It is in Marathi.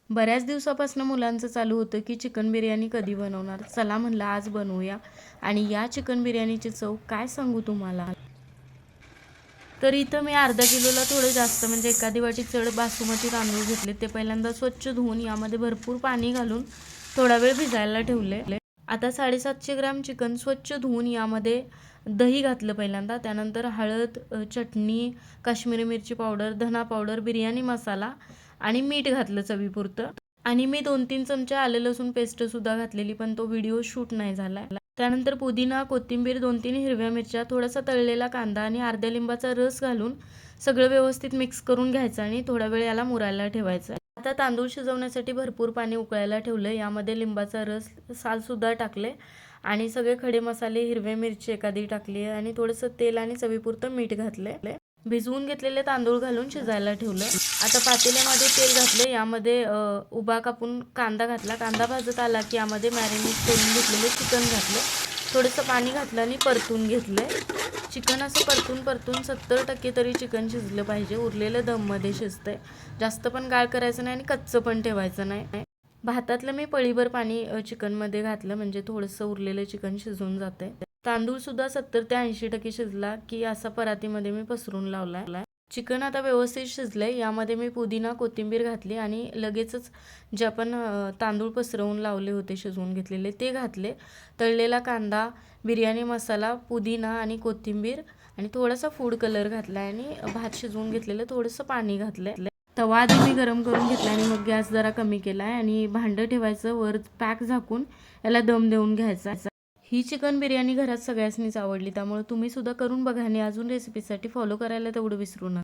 बऱ्याच दिवसापासून मुलांचं चालू होतं की चिकन बिर्याणी कधी बनवणार. चला म्हणलं आज बनवूया. आणि या चिकन बिर्याणीची चव काय सांगू तुम्हाला. तर इथं मी अर्धा किलोला थोडं जास्त म्हणजे एखादी वाटी चढ बासमती तांदूळ घेतले. ते पहिल्यांदा स्वच्छ धुवून यामध्ये भरपूर पाणी घालून थोडा वेळ भिजायला ठेवले. आता 750 ग्राम चिकन स्वच्छ धुवून यामध्ये दही घातलं पहिल्यांदा. त्यानंतर हळद, चटणी, काश्मीरी मिरची पावडर, धना पावडर, बिर्याणी मसाला आणि मीठ घातलं चवीपुरतं. आणि मी 2-3 चमचे आलं लसूण पेस्टसुद्धा घातलेली, पण तो व्हिडिओ शूट नाही झाला. त्यानंतर पुदिना, कोथिंबीर, 2-3 हिरव्या मिरच्या, थोडासा तळलेला कांदा आणि अर्ध्या लिंबाचा रस घालून सगळं व्यवस्थित मिक्स करून घ्यायचं आणि थोडा वेळ याला मुरायला ठेवायचं. आता तांदूळ शिजवण्यासाठी भरपूर पाणी उकळायला ठेवलं. यामध्ये लिंबाचा रस, सालसुद्धा टाकले आणि सगळे खडे मसाले, हिरव्या मिरची एखादी टाकली आणि थोडंसं तेल आणि चवीपुरतं मीठ घातले. भिजवून घेतलेले तांदूळ घालून शिजायला ठेवलं. आता पातेल्यामध्ये तेल घातले. यामध्ये उभा कापून कांदा घातला. कांदा भाजत आला की यामध्ये मॅरिनेट करून घेतलेले चिकन घातलं. थोडंसं पाणी घातलं आणि परतून घेतलं. चिकन असं परतून 70% तरी चिकन शिजलं पाहिजे. उरलेलं दममध्ये शिजतंय. जास्त पण गाळ करायचं नाही आणि कच्चं पण ठेवायचं नाही. भातातलं मी पळीभर पाणी चिकनमध्ये घातलं म्हणजे थोडंसं उरलेलं चिकन शिजून जातंय. तांदूळसुद्धा 70 ते 80% शिजला की असा परातीमध्ये मी पसरून लावला. चिकन आता व्यवस्थित शिजलंय. यामध्ये मी पुदिना, कोथिंबीर घातली आणि लगेचच जे आपण तांदूळ पसरवून लावले होते शिजवून घेतलेले ते घातले. तळलेला कांदा, बिर्याणी मसाला, पुदिना आणि कोथिंबीर आणि थोडासा फूड कलर घातला आणि भात शिजवून घेतलेलं थोडंसं पाणी घातलं. तवा आधी मी गरम करून घेतला आणि मग गॅस जरा कमी केला आहे आणि भांडं ठेवायचं, वर पॅक झाकून याला दम देऊन घ्यायचा. ही चिकन बिर्याणी घरात सगळ्यांनीच आवडली, त्यामुळे तुम्ही सुद्धा करून बघा आणि अजून रेसिपीसाठी फॉलो करायला तेवढं विसरू नका.